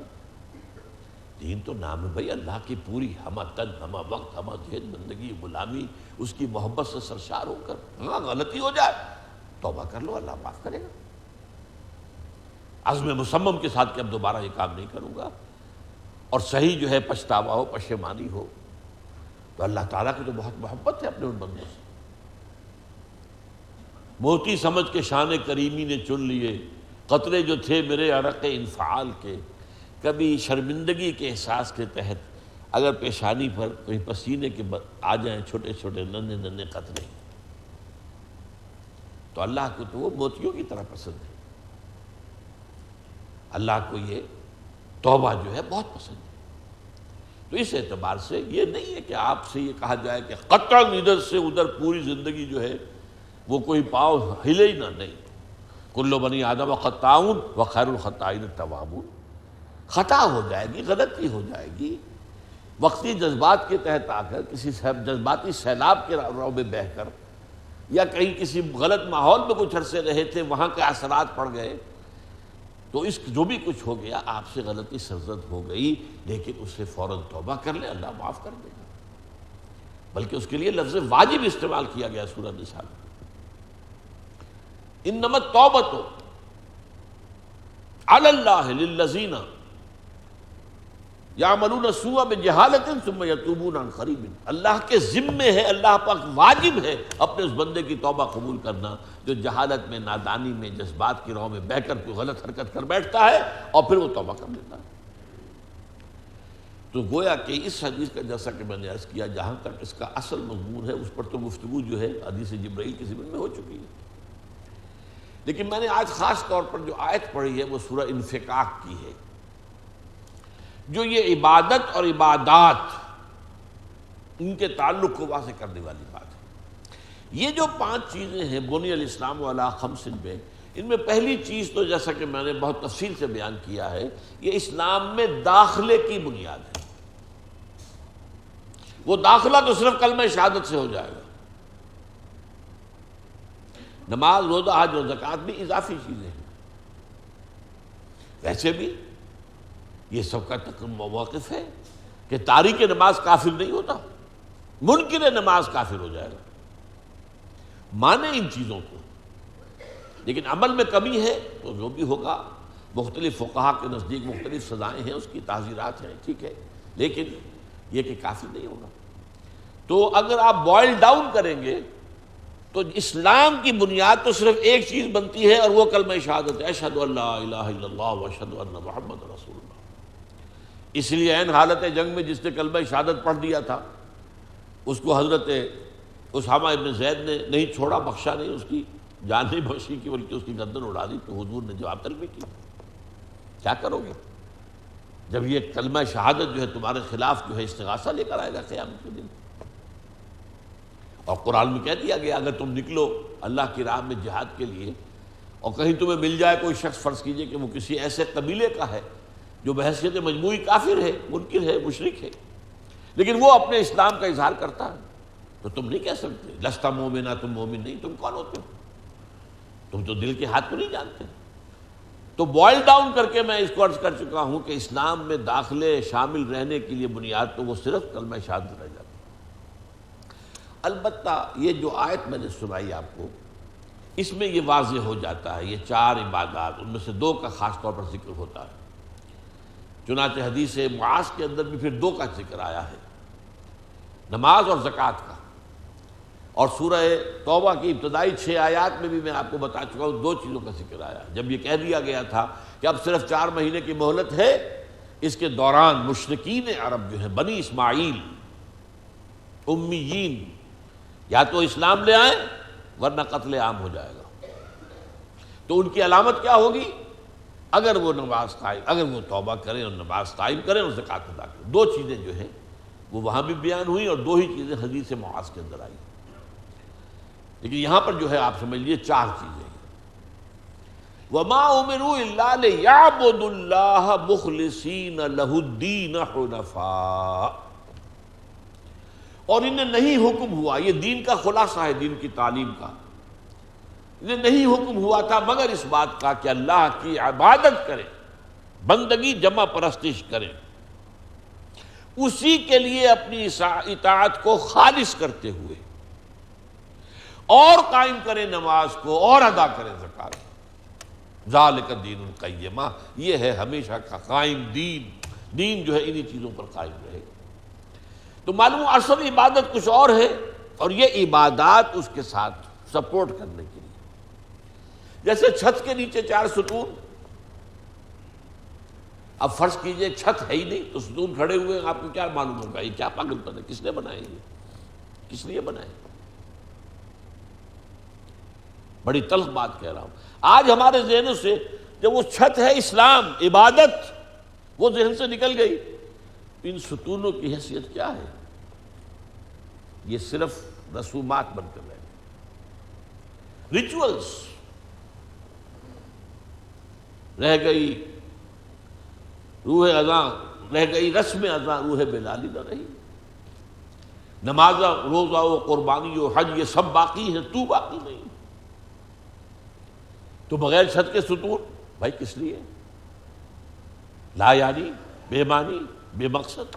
دین تو نام ہے بھائی اللہ کی پوری ہمہ تن، ہمہ وقت، ہمہ جہد، بندگی، غلامی، اس کی محبت سے سرشار ہو کر۔ ہاں غلطی ہو جائے توبہ کر لو، اللہ معاف کرے گا، عزم مصمم کے ساتھ کہ اب دوبارہ یہ کام نہیں کروں گا، اور صحیح جو ہے پچھتاوا ہو، پشیمانی ہو، تو اللہ تعالیٰ کی تو بہت محبت ہے اپنے ان بندوں سے۔ موتی سمجھ کے شان کریمی نے چن لیے قطرے جو تھے میرے عرق انفعال کے، کبھی شرمندگی کے احساس کے تحت اگر پیشانی پر کوئی پسینے کے آ جائیں چھوٹے چھوٹے ننھے ننھے قطرے، تو اللہ کو تو وہ موتیوں کی طرح پسند ہے۔ اللہ کو یہ توبہ جو ہے بہت پسند ہے۔ تو اس اعتبار سے یہ نہیں ہے کہ آپ سے یہ کہا جائے کہ قطعاً ادھر سے ادھر پوری زندگی جو ہے وہ کوئی پاؤں ہلے ہی نہ، نہیں۔ کل بنی آدم خطاؤن وخیر الخطائین التوابون۔ خطا ہو جائے گی، غلطی ہو جائے گی، وقتی جذبات کے تحت آ کر، کسی جذباتی سیلاب کے رو میں بہہ کر، یا کہیں کسی غلط ماحول میں کچھ عرصے رہے تھے، وہاں کے اثرات پڑ گئے، تو اس جو بھی کچھ ہو گیا آپ سے غلطی سرزد ہو گئی، لیکن اس سے فوراً توبہ کر لیں، اللہ معاف کر دے گا۔ بلکہ اس کے لیے لفظ واجب استعمال کیا گیا سورہ نساء میں، انما التوبۃ علی اللہ للذین یعملون السوء بجہالۃ ثم یتوبون عن قریب۔ اللہ کے ذمے ہے، اللہ پاک واجب ہے اپنے اس بندے کی توبہ قبول کرنا جو جہالت میں، نادانی میں، جذبات کی راہ میں بہہ کر کوئی غلط حرکت کر بیٹھتا ہے اور پھر وہ توبہ کر لیتا ہے۔ تو گویا کہ اس حدیث کا جیسا کہ میں نے عرض کیا، جہاں تک اس کا اصل مضمون ہے اس پر تو گفتگو جو ہے حدیث جبرائیل کے ضمن میں ہو چکی ہے، لیکن میں نے آج خاص طور پر جو آیت پڑھی ہے وہ سورہ انفطار کی ہے، جو یہ عبادت اور عبادات ان کے تعلق کو واضح کرنے والی بات ہے۔ یہ جو 5 چیزیں ہیں بنی الاسلام علی خمس میں، ان میں پہلی چیز تو جیسا کہ میں نے بہت تفصیل سے بیان کیا ہے، یہ اسلام میں داخلے کی بنیاد ہے۔ وہ داخلہ تو صرف کلمہ شہادت سے ہو جائے گا۔ نماز، روزہ، حج اور زکوٰۃ بھی اضافی چیزیں ہیں۔ ویسے بھی یہ سب کا موقف ہے کہ تارک نماز کافر نہیں ہوتا، منکر نماز کافر ہو جائے گا۔ مانے ان چیزوں کو، لیکن عمل میں کمی ہے تو جو بھی ہوگا، مختلف فقہا کے نزدیک مختلف سزائیں ہیں، اس کی تعزیرات ہیں، ٹھیک ہے، لیکن یہ کہ کافر نہیں ہوگا۔ تو اگر آپ بوائل ڈاؤن کریں گے تو اسلام کی بنیاد تو صرف ایک چیز بنتی ہے، اور وہ کلمہ شہادت ہے، اشہد ان لا الہ الا اللہ واشہد ان محمد رسول اللہ۔ اس لیے عین حالت جنگ میں جس نے کلمہ شہادت پڑھ دیا تھا، اس کو حضرت اسامہ ابن زید نے نہیں چھوڑا، بخشا نہیں، اس کی جان نہیں بخشی کی بلکہ اس کی گردن اڑا دی۔ تو حضور نے جواب طلبی کی، کیا کرو گے جب یہ کلمہ شہادت جو ہے تمہارے خلاف جو ہے استغاثہ لے کر آئے گا قیامت کے دن؟ اور قرآن میں کہہ دیا گیا اگر تم نکلو اللہ کی راہ میں جہاد کے لیے اور کہیں تمہیں مل جائے کوئی شخص، فرض کیجئے کہ وہ کسی ایسے قبیلے کا ہے جو بحیثیت مجموعی کافر ہے، منکر ہے، مشرک ہے، لیکن وہ اپنے اسلام کا اظہار کرتا ہے، تو تم نہیں کہہ سکتے لستا مومنا، تم مومن نہیں، تم کون ہوتے ہو؟ تم تو دل کے ہاتھ کو نہیں جانتے۔ تو بوائل ڈاؤن کر کے میں اس کو عرض کر چکا ہوں کہ اسلام میں داخلے شامل رہنے کے لیے بنیاد تو وہ صرف کلمہ شہادت رہ جاتی ہے۔ البتہ یہ جو آیت میں نے سنائی آپ کو، اس میں یہ واضح ہو جاتا ہے، یہ 4 عبادات، ان میں سے 2 کا خاص طور پر ذکر ہوتا ہے۔ چنانچہ حدیث معاذ کے اندر بھی پھر 2 کا ذکر آیا ہے، نماز اور زکوٰۃ کا۔ اور سورہ توبہ کی ابتدائی 6 آیات میں بھی میں آپ کو بتا چکا ہوں 2 چیزوں کا ذکر آیا۔ جب یہ کہہ دیا گیا تھا کہ اب صرف 4 مہینے کی مہلت ہے، اس کے دوران مشرکین عرب جو ہیں، بنی اسماعیل، امیین، یا تو اسلام لے آئیں ورنہ قتل عام ہو جائے گا۔ تو ان کی علامت کیا ہوگی؟ اگر وہ نماز قائم، اگر وہ توبہ کریں اور نماز قائم کریں اور زکوٰۃ ادا کریں۔ 2 چیزیں جو ہیں وہ وہاں بھی بیان ہوئی اور 2 ہی چیزیں حدیث معاذ کے اندر آئی، لیکن یہاں پر جو ہے آپ سمجھ لیجیے 4 چیزیں ہیں۔ وَمَا أُمِرُوا إِلَّا لِيَعْبُدُوا اللَّهَ مُخْلِصِينَ لَهُ الدِّينَ حُنَفَاءَ، اور انہیں نہیں حکم ہوا، یہ دین کا خلاصہ ہے، دین کی تعلیم کا، انہیں نہیں حکم ہوا تھا مگر اس بات کا کہ اللہ کی عبادت کریں، بندگی جمع پرستش کریں، اسی کے لیے اپنی اطاعت کو خالص کرتے ہوئے، اور قائم کریں نماز کو اور ادا کریں زکوٰۃ۔ ذالک الدین القیمہ، یہ ہے ہمیشہ کا قائم دین، دین جو ہے انہی چیزوں پر قائم رہے گا۔ تو معلوم اصل عبادت کچھ اور ہے، اور یہ عبادات اس کے ساتھ سپورٹ کرنے کے لیے، جیسے چھت کے نیچے 4 ستون، اب فرض کیجئے ایک چھت ہے ہی نہیں تو ستون کھڑے ہوئے، آپ کو کیا معلوم ہوگا یہ کیا پاگل پن ہے، کس نے بنائے یہ، کس لیے بنائے؟ بڑی تلخ بات کہہ رہا ہوں۔ آج ہمارے ذہنوں سے جب وہ چھت ہے اسلام، عبادت، وہ ذہن سے نکل گئی، ان ستونوں کی حیثیت کیا ہے؟ یہ صرف رسومات بن کر رہے، ریچولز رہ گئی، روح اذاں رہ گئی، رسم اذاں روح بلالی نہ رہی، نماز، روزہ و قربانی و حج یہ سب باقی ہیں، تو باقی نہیں۔ تو بغیر چھت کے ستون بھائی کس لیے؟ لا یعنی، بے معنی، بے مقصد۔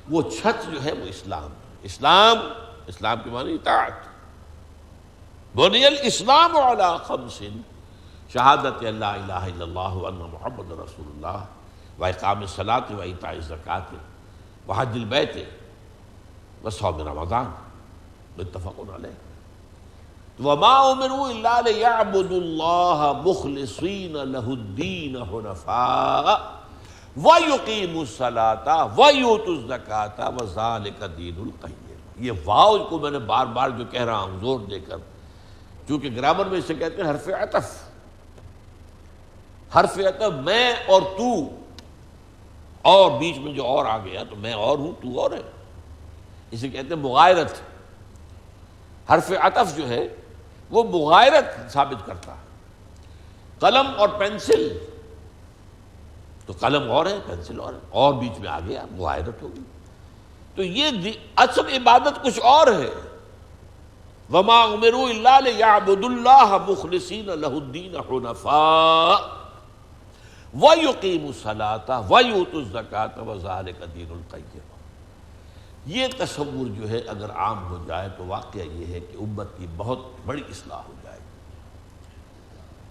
وہ چھت جو ہے وہ اسلام، اسلام کے معنی اطاعت۔ بنی الاسلام علی 5، شہادت ان لا الہ الا اللہ وان محمد رسول اللہ، واقام الصلاۃ وایتاء الزکوٰۃ وحج البیت وصوم رمضان، متفق علیہ۔ وَمَا أُمِرُوا إِلَّا لِيَعْبُدُوا اللَّهَ مُخْلِصِينَ لَهُ الدِّينَ حُنَفَاءَ وَيُقِيمُوا الصَّلَاةَ وَيُؤْتُوا الزَّكَاةَ وَذَلِكَ دِينُ الْقَيِّمَةِ۔ یہ واو کو میں نے بار بار جو کہہ رہا ہوں زور دے کر، چونکہ گرامر میں اسے کہتے ہیں حرف عطف، حرف عطف، میں اور تو، اور بیچ میں جو اور آ گیا تو میں اور ہوں تو اور ہے، اسے کہتے ہیں مغایرت۔ حرف عطف جو ہے وہ مغایرت ثابت کرتا ہے، قلم اور پینسل، تو قلم اور ہے پینسل اور بیچ میں آ گیا معاہدت ہوگی. تو یہ اصل عبادت کچھ اور ہے. وما امروا الا ليعبدوا الله مخلصين له الدين حنفاء ويقيموا الصلاة ويؤتوا الزكاة وذلك دين القيم. یہ تصور جو ہے اگر عام ہو جائے تو واقعہ یہ ہے کہ امت کی بہت بڑی اصلاح ہو جائے گی.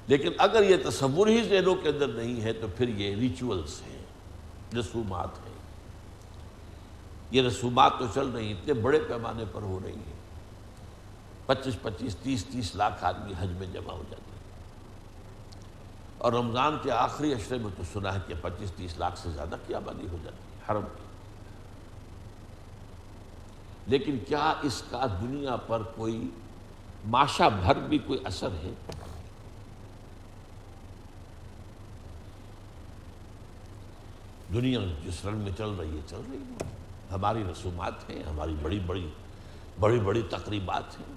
لیکن اگر یہ تصور ہی ذہنوں کے اندر نہیں ہے تو پھر یہ ریچولز ہیں، رسومات ہیں. یہ رسومات تو چل رہی ہیں، اتنے بڑے پیمانے پر ہو رہی ہیں. 25-25 30-30 لاکھ آدمی حج میں جمع ہو جاتے ہیں، اور رمضان کے آخری عشرے میں تو سنا ہے کہ 25-30 لاکھ سے زیادہ کی آبادی ہو جاتی ہے حرم کی. لیکن کیا اس کا دنیا پر کوئی ماشا بھر بھی کوئی اثر ہے؟ دنیا جس رنگ میں چل رہی ہے. ہماری رسومات ہیں، ہماری بڑی بڑی تقریبات ہیں.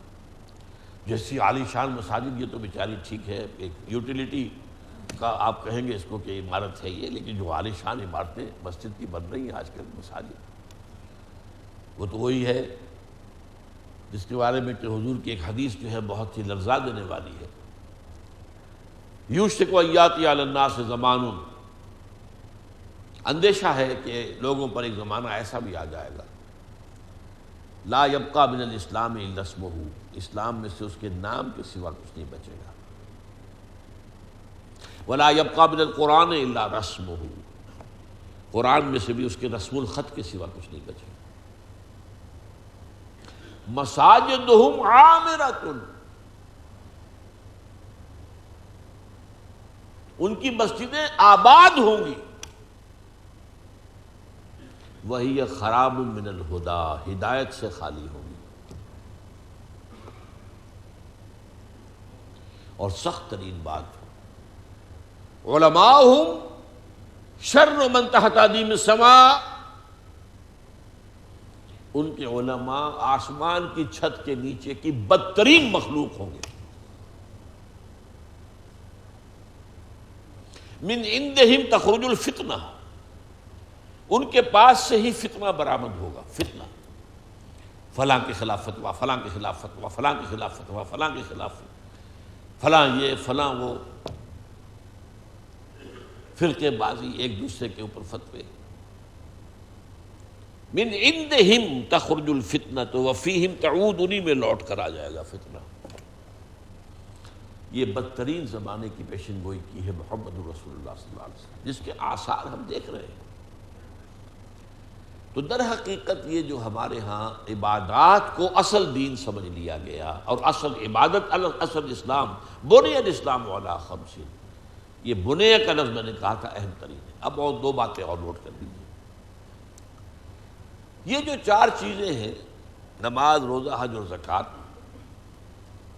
جیسی عالی شان مساجد، یہ تو بیچاری ٹھیک ہے، ایک یوٹیلیٹی کا آپ کہیں گے اس کو کہ عمارت ہے یہ، لیکن جو عالی شان عمارتیں مسجد کی بن رہی ہیں آج کل مساجد، وہ تو وہی ہے جس کے بارے میں کہ حضور کی ایک حدیث جو ہے بہت ہی لرزا دینے والی ہے. یوشک ان یاتی علی الناس زمان، اندیشہ ہے کہ لوگوں پر ایک زمانہ ایسا بھی آ جائے گا، لا یبقى من الاسلام الا اسمہ، اسلام میں سے اس کے نام کے سوا کچھ نہیں بچے گا. ولا یبقى من القرآن الا رسمہ، قرآن میں سے بھی اس کے رسم الخط کے سوا کچھ نہیں بچے گا. مساجدہم عامرۃ، ان کی مسجدیں آباد ہوں گی. وہی خراب من الہدی، ہدایت سے خالی ہوں گی. اور سخت ترین بات، علماءہم شر من تحت ادیم السماء، ان کے علماء آسمان کی چھت کے نیچے کی بدترین مخلوق ہوں گے. من عندہم تخرج الفتنہ، ان کے پاس سے ہی فتنہ برآمد ہوگا. فتنہ، فلاں کے خلاف فتویٰ، فلاں کے خلاف فتویٰ، فلاں کے خلاف فتویٰ، فلاں کے خلاف فلاں یہ فلاں وہ، فرقے بازی، ایک دوسرے کے اوپر فتوے. من عندہم تخرج الفتنۃ وفیہم تعود، انہی میں لوٹ کر آ جائے گا فتنہ. یہ بدترین زمانے کی پیشن گوئی کی ہے محمد رسول اللہ صلی اللہ علیہ وسلم، جس کے آثار ہم دیکھ رہے ہیں. تو در حقیقت یہ جو ہمارے ہاں عبادات کو اصل دین سمجھ لیا گیا، اور اصل عبادت اصل اسلام، بنی الاسلام علی خمس، یہ بنے کا لفظ میں نے کہا تھا اہم ترین ہے. اب اور دو باتیں اور نوٹ کر لیجیے. یہ جو 4 چیزیں ہیں، نماز، روزہ، حج اور زکوٰۃ،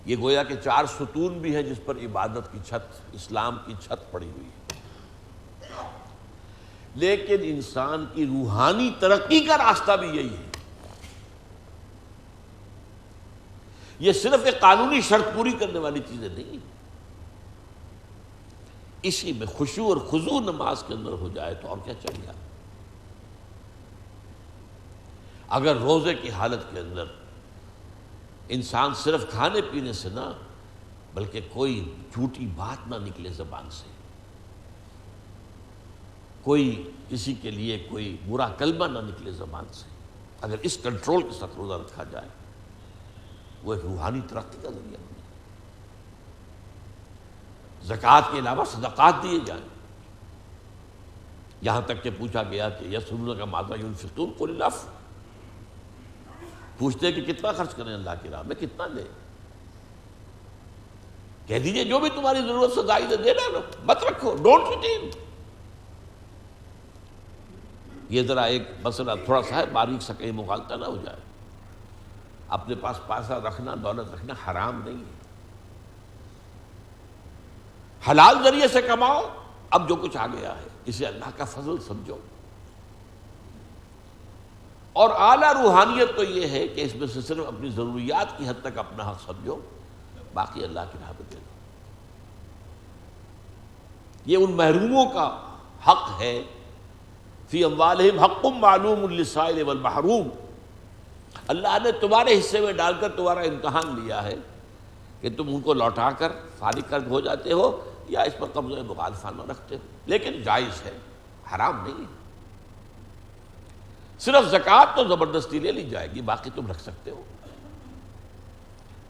یہ گویا کہ 4 ستون بھی ہیں جس پر عبادت کی چھت، اسلام کی چھت پڑی ہوئی ہے. لیکن انسان کی روحانی ترقی کا راستہ بھی یہی ہے. یہ صرف ایک قانونی شرط پوری کرنے والی چیزیں نہیں. اسی میں خشوع اور خضوع نماز کے اندر ہو جائے تو اور کیا چاہیے. اگر روزے کی حالت کے اندر انسان صرف کھانے پینے سے نہ، بلکہ کوئی جھوٹی بات نہ نکلے زبان سے، کوئی کسی کے لیے کوئی برا کلمہ نہ نکلے زبان سے، اگر اس کنٹرول کے ساتھ روزہ رکھا جائے، وہ ایک روحانی ترقی کا ذریعہ بنے. زکوٰۃ کے علاوہ صدقات دیے جائیں. یہاں تک کہ پوچھا گیا کہ یسألونک ماذا ينفقون قل العفو، پوچھتے ہیں کہ کتنا خرچ کریں اللہ کی راہ میں، کتنا دیں. کہہ دیجئے جو بھی تمہاری ضرورت سے زائد ہے دے ڈالو، مت رکھو، ڈونٹ ریٹین. یہ ذرا ایک مسئلہ تھوڑا سا ہے، باریک سا کہیں مغالطہ نہ ہو جائے. اپنے پاس پیسہ رکھنا، دولت رکھنا حرام نہیں ہے. حلال ذریعے سے کماؤ. اب جو کچھ آ گیا ہے اسے اللہ کا فضل سمجھو. اور اعلیٰ روحانیت تو یہ ہے کہ اس میں سے صرف اپنی ضروریات کی حد تک اپنا حق سمجھو، باقی اللہ کی راہ پہ دے دو. یہ ان محروموں کا حق ہے، فی اموالہم حق معلوم للسائل والمحروم، اللہ نے تمہارے حصے میں ڈال کر تمہارا امتحان لیا ہے کہ تم ان کو لوٹا کر فارغ کر ہو جاتے ہو یا اس پر قبضہ مغالفانہ رکھتے ہو، لیکن جائز ہے، حرام نہیں ہے۔ صرف زکوٰۃ تو زبردستی لے لی جائے گی، باقی تم رکھ سکتے ہو،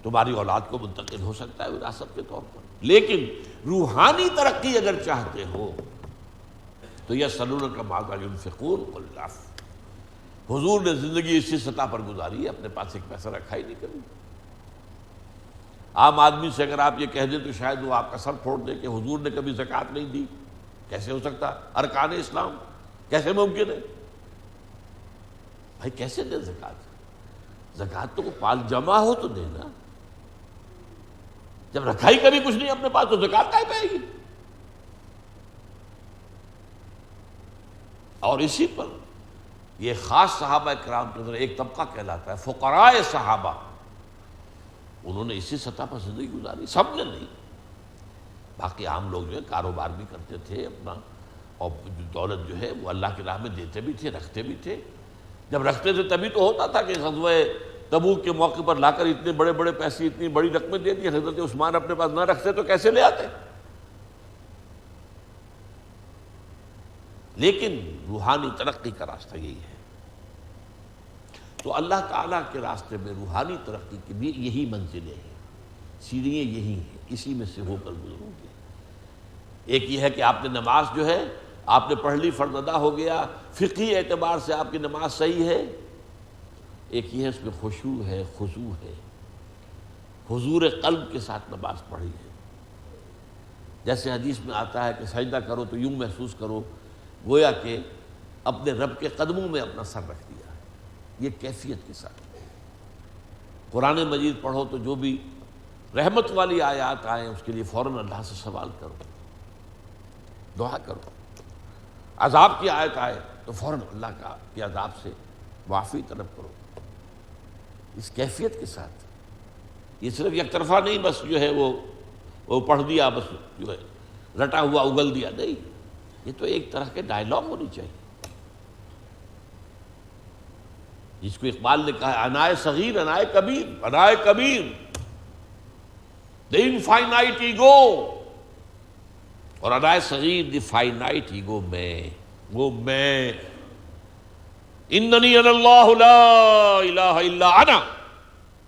تمہاری اولاد کو منتقل ہو سکتا ہے وراثت کے طور پر، لیکن روحانی ترقی اگر چاہتے ہو تو یسألونک ماذا ینفقون قل العفو۔ حضور نے زندگی اسی سطح پر گزاری ہے، اپنے پاس ایک پیسہ رکھا ہی نہیں کبھی۔ عام آدمی سے اگر آپ یہ کہہ دیں تو شاید وہ آپ کا سر پھوڑ دے کہ حضور نے کبھی زکوٰۃ نہیں دی، کیسے ہو سکتا؟ ارکان اسلام کیسے ممکن ہے؟ بھائی کیسے دے زکوٰۃ؟ زکوٰۃ تو پال جمع ہو تو دینا، جب رکھا ہی کبھی کچھ نہیں اپنے پاس تو زکوٰۃ کہاں پائے گی؟ اور اسی پر یہ خاص صحابہ کرام کے اندر ایک طبقہ کہلاتا ہے فقراء صحابہ، انہوں نے اسی سطح پر زندگی گزاری، سب نے نہیں، باقی عام لوگ جو ہے کاروبار بھی کرتے تھے اپنا، اور دولت جو ہے وہ اللہ کی راہ میں دیتے بھی تھے، رکھتے بھی تھے۔ جب رکھتے تھے تبھی تو ہوتا تھا کہ غزوہ تبوک کے موقع پر لا کر اتنے بڑے بڑے پیسے، اتنی بڑی رقمیں دے دی، حضرت عثمان اپنے پاس نہ رکھتے تو کیسے لے آتے؟ لیکن روحانی ترقی کا راستہ یہی ہے، تو اللہ تعالیٰ کے راستے میں روحانی ترقی کی بھی یہی منزلیں ہیں، سیڑھیاں یہی ہیں، اسی میں سے ہو کر گزرو گے۔ ایک یہ ہے کہ آپ نے نماز جو ہے آپ نے پڑھ لی، فرض ادا ہو گیا، فقہی اعتبار سے آپ کی نماز صحیح ہے۔ ایک یہ ہے اس میں خشوع ہے، خضوع ہے، حضور قلب کے ساتھ نماز پڑھی ہے۔ جیسے حدیث میں آتا ہے کہ سجدہ کرو تو یوں محسوس کرو گویا کہ اپنے رب کے قدموں میں اپنا سر رکھ دیا، یہ کیفیت کے ساتھ۔ قرآن مجید پڑھو تو جو بھی رحمت والی آیات آئیں اس کے لیے فوراً اللہ سے سوال کرو، دعا کرو۔ عذاب کی آیت آئے تو فوراً اللہ کے عذاب سے معافی طلب کرو، اس کیفیت کے ساتھ۔ یہ صرف یک طرفہ نہیں بس جو ہے وہ پڑھ دیا، بس جو ہے رٹا ہوا اگل دیا، نہیں، یہ تو ایک طرح کے ڈائلاگ ہونی چاہیے، جس کو اقبال نے کہا انائے صغیر انائے کبیر، انائے کبیر the infinite ego، اور انائے صغیر the finite ego، وہ میں، اننی انا اللہ لا الہ الا انا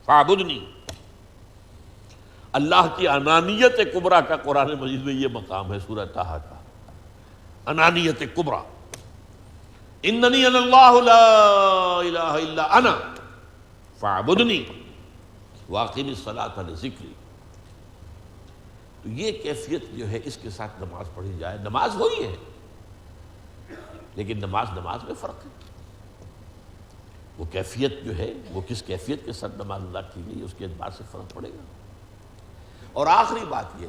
فاعبدنی۔ اللہ کی انانیت کبریٰ کا قرآن مجید میں یہ مقام ہے، سورہ طٰہٰ کا، انانیت کبریٰ، اننی انا اللہ لا الہ الا انا فاعبدنی واقم الصلاۃ لذکری۔ تو یہ کیفیت جو ہے اس کے ساتھ نماز پڑھی جائے، نماز وہی ہے لیکن نماز میں فرق ہے، وہ کیفیت جو ہے وہ کس کیفیت کے ساتھ نماز ادا کی گئی اس کے اعتبار سے فرق پڑے گا۔ اور آخری بات یہ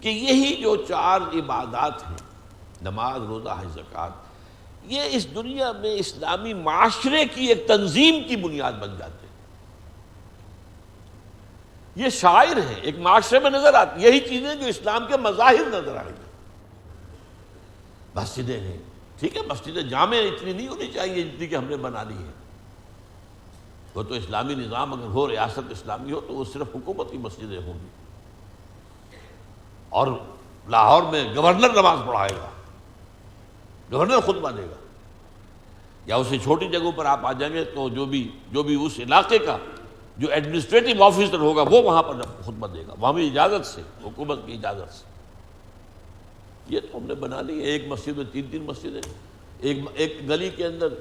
کہ یہی جو 4 عبادات ہیں، نماز، روزہ، حج، زکوٰۃ، یہ اس دنیا میں اسلامی معاشرے کی ایک تنظیم کی بنیاد بن جاتے ہیں۔ یہ شاعر ہیں، ایک معاشرے میں نظر آتی یہی چیزیں جو اسلام کے مظاہر نظر آئیں گے۔ مسجدیں ہیں، ٹھیک ہے، مسجدیں جامع اتنی نہیں ہونی چاہیے جتنی کہ ہم نے بنا لی ہے، وہ تو اسلامی نظام اگر ہو، ریاست اسلامی ہو تو وہ صرف حکومتی مسجدیں ہوں گی، اور لاہور میں گورنر نماز پڑھائے گا، گورنر خطبہ دے گا، یا اسی چھوٹی جگہوں پر آپ آ جائیں گے تو جو بھی اس علاقے کا جو ایڈمنسٹریٹو آفیسر ہوگا وہ وہاں پر خطبہ دے گا، وہاں بھی اجازت سے، حکومت کی اجازت سے۔ یہ تو ہم نے بنا لی ہے، ایک مسجد میں 3 مسجدیں، ایک گلی کے اندر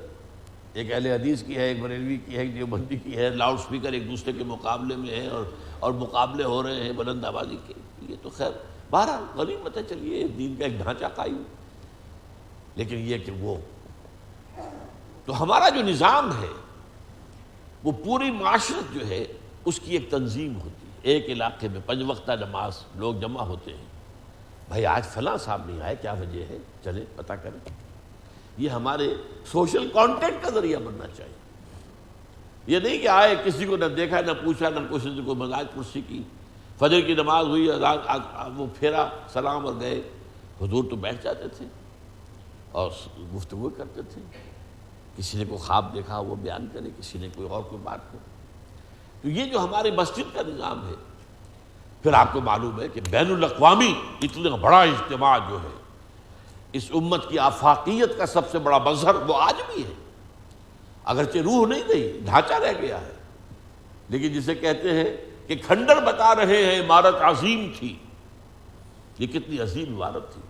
ایک اہل حدیث کی ہے، ایک بریلوی کی ہے، ایک دیوبندی کی ہے، لاؤڈ سپیکر ایک دوسرے کے مقابلے میں ہیں اور مقابلے ہو رہے ہیں بلند آوازی کے۔ یہ تو خیر بہرحال غنیمت ہے، چلیے دین کا ایک ڈھانچہ قائم، لیکن یہ کہ وہ تو ہمارا جو نظام ہے وہ پوری معاشرت جو ہے اس کی ایک تنظیم ہوتی ہے۔ ایک علاقے میں 5 وقتہ نماز لوگ جمع ہوتے ہیں، بھائی آج فلاں صاحب نہیں آئے، کیا وجہ ہے، چلے پتہ کریں۔ یہ ہمارے سوشل کانٹیکٹ کا ذریعہ بننا چاہیے۔ یہ نہیں کہ آئے کسی کو نہ دیکھا نہ پوچھا نہ کسی کو مزاج پرسی کی، فجر کی نماز ہوئی، اذان وہ پھیرا سلام اور گئے، حضور تو بیٹھ جاتے تھے اور گفتگو کرتے تھے، کسی نے کوئی خواب دیکھا وہ بیان کرے، کسی نے کوئی اور کوئی بات کرے۔ تو یہ جو ہماری مسجد کا نظام ہے، پھر آپ کو معلوم ہے کہ بین الاقوامی اتنا بڑا اجتماع جو ہے، اس امت کی آفاقیت کا سب سے بڑا مظہر وہ آج بھی ہے، اگرچہ روح نہیں گئی، ڈھانچہ رہ گیا ہے، لیکن جسے کہتے ہیں کہ کھنڈر بتا رہے ہیں عمارت عظیم تھی، یہ کتنی عظیم عمارت تھی۔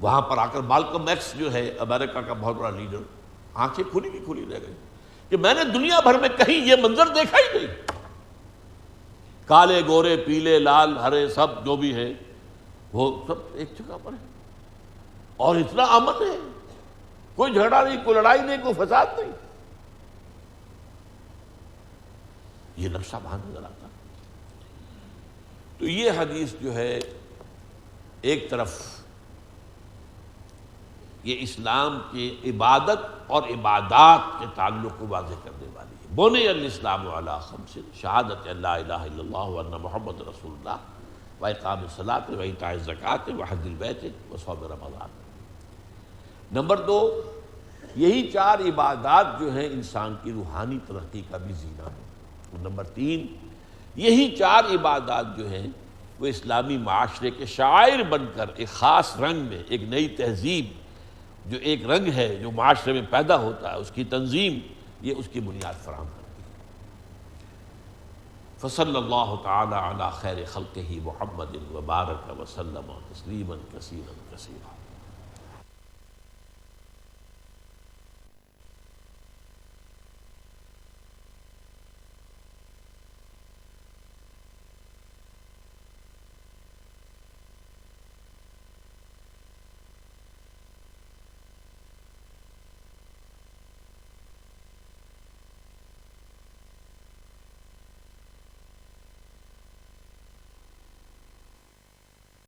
وہاں پر آ کر مالکم ایکس جو ہے امریکہ کا بہت بڑا لیڈر، آنکھیں کھلی کی کھلی رہ گئی کہ میں نے دنیا بھر میں کہیں یہ منظر دیکھا ہی نہیں، کالے گورے پیلے لال ہرے سب جو بھی ہے وہ سب ایک جگہ پر ہے، اور اتنا امن ہے، کوئی جھگڑا نہیں، کوئی لڑائی نہیں، کوئی فساد نہیں۔ یہ نقشہ وہاں نظر آتا۔ تو یہ حدیث جو ہے ایک طرف یہ اسلام کے عبادت اور عبادات کے تعلق کو واضح کرنے والی ہے۔ بنی الاسلام علی خمس، شہادت لا الہ الا اللہ وان محمد رسول اللہ واقام الصلاۃ وایتاء الزکوٰۃ وحج البیت وصوم رمضان۔ نمبر 2، یہی 4 عبادات جو ہیں انسان کی روحانی ترقی کا بھی زینہ ہے۔ نمبر 3، یہی 4 عبادات جو ہیں وہ اسلامی معاشرے کے شاعر بن کر ایک خاص رنگ میں، ایک نئی تہذیب جو ایک رنگ ہے جو معاشرے میں پیدا ہوتا ہے، اس کی تنظیم، یہ اس کی بنیاد فراہم کرتی ہے۔ فصلی اللہ تعالی علی خیر خلقہ محمد وبارک وسلم تسلیما کثیرا کثیرا۔